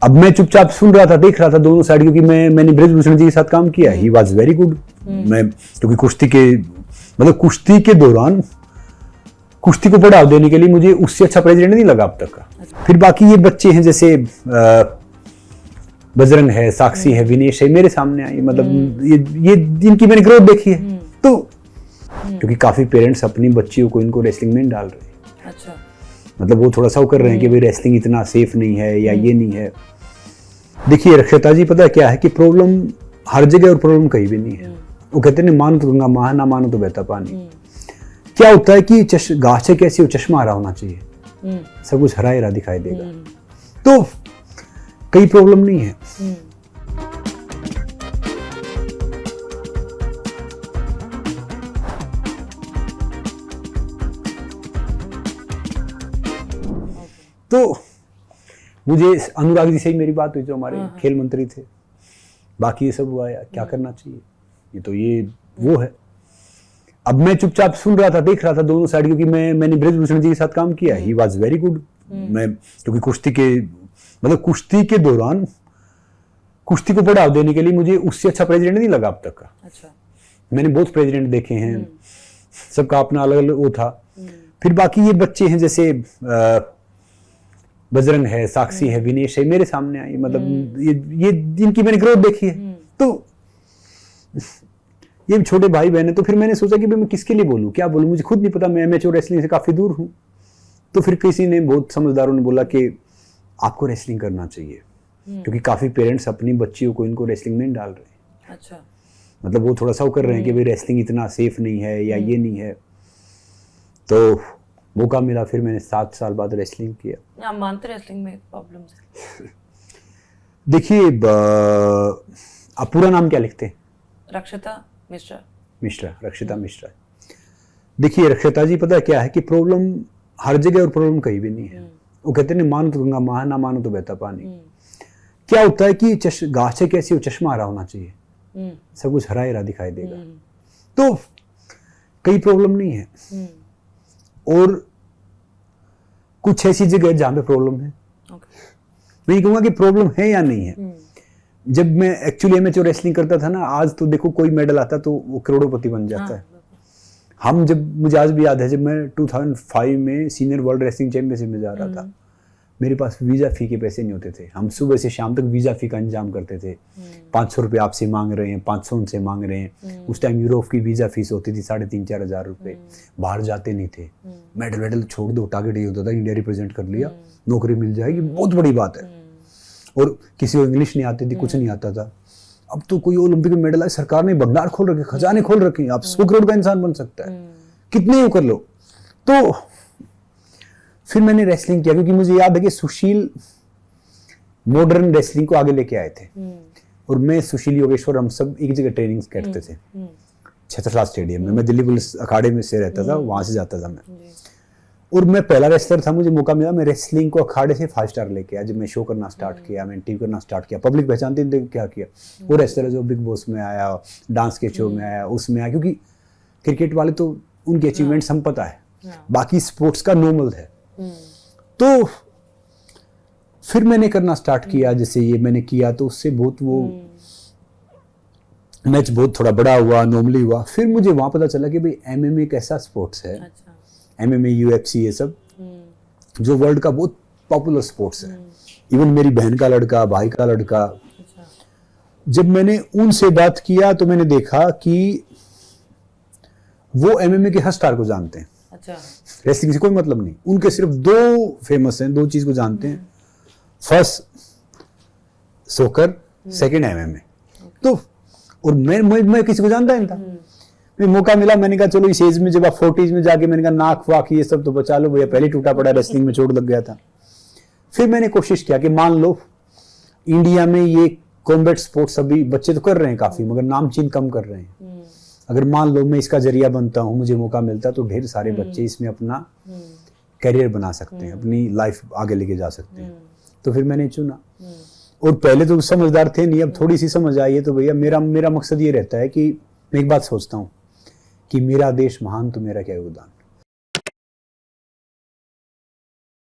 अब मैं चुपचाप सुन रहा था, देख रहा था दोनों साइड, क्योंकि मैंने ब्रिजभूषण जी के साथ काम किया, ही वाज वेरी गुड। मैं क्योंकि कुश्ती के दौरान कुश्ती को बढ़ावा देने के लिए मुझे उससे अच्छा प्रेसिडेंट नहीं लगा अब तक का। फिर बाकी ये बच्चे हैं जैसे बजरंग है, साक्षी है, विनेश है, मेरे सामने आई, मतलब ये इनकी मैंने ग्रोथ देखी है। तो क्योंकि काफी पेरेंट्स अपनी बच्चियों को इनको रेसलिंग में डाल रहे हैं। अच्छा। मतलब वो थोड़ा सा कर रहे हैं कि भाई रेसलिंग इतना सेफ नहीं है या ये नहीं है। देखिए रक्षिता जी, पता क्या है कि प्रॉब्लम हर जगह और प्रॉब्लम कहीं भी नहीं है। वो कहते हैं मानो तो गंगा माँ, ना मानो तो बहता पानी। क्या होता है कि गाछे कैसी हो, चश्मा हरा होना चाहिए, सब कुछ हरा हरा दिखाई देगा। तो कई प्रॉब्लम नहीं है। तो मुझे अनुराग जी से ही मेरी बात हुई, जो हमारे खेल मंत्री थे। बाकी ये सब हुआ यार, क्या करना चाहिए, ये वो है। अब मैं चुपचाप सुन रहा था, देख रहा था दोनों साइड, क्योंकि मैंने ब्रिजभूषण जी के साथ काम किया, ही वाज वेरी गुड। मैं क्योंकि कुश्ती के दौरान कुश्ती को बढ़ावा देने के लिए मुझे उससे अच्छा प्रेसिडेंट नहीं लगा अब तक का। अच्छा। मैंने बहुत प्रेसिडेंट देखे हैं, सबका अपना अलग अलग वो था। फिर बाकी ये बच्चे हैं जैसे बजरंग है, साक्षी है, विनेश है, मेरे सामने आई, मतलब ये इनकी मैंने ग्रोथ देखी है। तो ये छोटे भाई बहन है। तो फिर मैंने सोचा कि मैं किसके लिए बोलूं, क्या बोलूं, मुझे खुद नहीं पता। मैं एमेच्योर रेसलिंग से काफी दूर हूं। तो फिर किसी ने, बहुत समझदारों ने बोला कि आपको रेसलिंग करना चाहिए, क्योंकि काफी पेरेंट्स अपनी बच्चियों को इनको रेसलिंग में डाल रहे हैं। अच्छा। मतलब वो थोड़ा सा कर रहे हैं कि भाई रेसलिंग इतना सेफ नहीं है या ये नहीं है। तो मौका मिला, फिर मैंने 7 साल बाद रेसलिंग किया। आप मानते रेसलिंग में प्रॉब्लम्स है? देखिए, आप पूरा नाम क्या लिखते हैं? रक्षिता मिश्रा। रक्षिता मिश्रा। देखिए रक्षिता जी, पता क्या है कि प्रॉब्लम हर जगह और प्रॉब्लम कहीं भी नहीं है। वो कहते हैं मानो तो गंगा माँ, ना मानो तो बहता पानी। क्या होता है कि गाछे कैसी हो, चश्मा हरा होना चाहिए, सब कुछ हरा हरा दिखाई देगा। तो कई प्रॉब्लम नहीं है। और कुछ ऐसी जगह जहां पे प्रॉब्लम है। मैं ये कहूंगा कि प्रॉब्लम है या नहीं है। जब मैं एक्चुअली एमेच्योर रेसलिंग करता था ना, आज तो देखो कोई मेडल आता तो वो करोड़पति बन जाता है। मुझे आज भी याद है, जब मैं 2005 में सीनियर वर्ल्ड रेसलिंग चैंपियनशिप में जा रहा था, मेरे पास वीजा फी के पैसे नहीं होते थे। हम सुबह से शाम तक वीजा फी का इंतजाम करते थे। 500 रुपये आपसे मांग रहे हैं, 500 उनसे मांग रहे हैं। उस टाइम यूरोप की वीजा फीस होती थी 3,500-4 हज़ार रुपये। बाहर जाते नहीं थे। मेडल छोड़ दो, टारगेट ये होता था इंडिया रिप्रेजेंट कर लिया, नौकरी मिल जाएगी, बहुत बड़ी बात है। और किसी को इंग्लिश नहीं आती थी, कुछ नहीं आता था। अब तो कोई ओलंपिक में मेडल आए, सरकार ने भंडार खोल रखे, खजाने खोल रखे, आप 100 करोड़ का इंसान बन सकता है, कितने कर लो। तो फिर मैंने रेसलिंग किया, क्योंकि मुझे याद है कि सुशील मॉडर्न रेसलिंग को आगे लेके आए थे। और मैं, सुशील, योगेश्वर, हम सब एक जगह ट्रेनिंग करते थे, छत्रसाल स्टेडियम में। मैं दिल्ली पुलिस अखाड़े में से रहता था, वहां से जाता था मैं। और मैं पहला रेसलर था, मुझे मौका मिला, मैं रेसलिंग को अखाड़े से 5 स्टार लेके आया। जब मैं शो करना स्टार्ट किया, मैं टीवी करना स्टार्ट किया, पब्लिक पहचानती थी क्या किया। वो रेसलर जो बिग बॉस में आया, डांस के शो में आया, उसमें आया, क्योंकि क्रिकेट वाले तो उनके अचीवमेंट्स हम पता है, बाकी स्पोर्ट्स का नॉर्मल है। तो फिर मैंने करना स्टार्ट किया, जैसे ये मैंने किया, तो उससे बहुत वो मैच बहुत थोड़ा बड़ा हुआ, नॉर्मली हुआ। फिर मुझे वहां पता चला कि भाई एमएमए एक ऐसा स्पोर्ट्स है। अच्छा। एमएमए, यूएफसी, ये सब जो वर्ल्ड का बहुत पॉपुलर स्पोर्ट्स है। इवन मेरी बहन का लड़का, भाई का लड़का। अच्छा। जब मैंने उनसे बात किया तो मैंने देखा कि वो एमएमए के हर स्टार को जानते हैं। अच्छा। रेसलिंग से कोई मतलब नहीं, उनके सिर्फ 2 फेमस हैं, 2 चीज को जानते हैं, फर्स्ट सोकर, सेकंड एमएमए। तो और मैं किसी को जानता नहीं था। मौका मिला, मैंने कहा चलो इस एज में, जब आप 40s में जाके, मैंने कहा नाक वाक ये सब तो बचा लो भैया, पहले टूटा पड़ा, रेसलिंग में चोट लग गया था। फिर मैंने कोशिश किया कि मान लो इंडिया में ये कॉम्बैट स्पोर्ट्स अभी बच्चे तो कर रहे हैं काफी, मगर नामचीन कम कर रहे हैं। अगर मान लो मैं इसका जरिया बनता हूँ, मुझे मौका मिलता, तो ढेर सारे बच्चे इसमें अपना करियर बना सकते हैं, अपनी लाइफ आगे लेके जा सकते हैं। तो फिर मैंने चुना। और पहले तो समझदार थे नहीं, अब थोड़ी सी समझ आई है। तो भैया मेरा मकसद ये रहता है कि मैं एक बात सोचता हूँ कि मेरा देश महान तो मेरा क्या योगदान।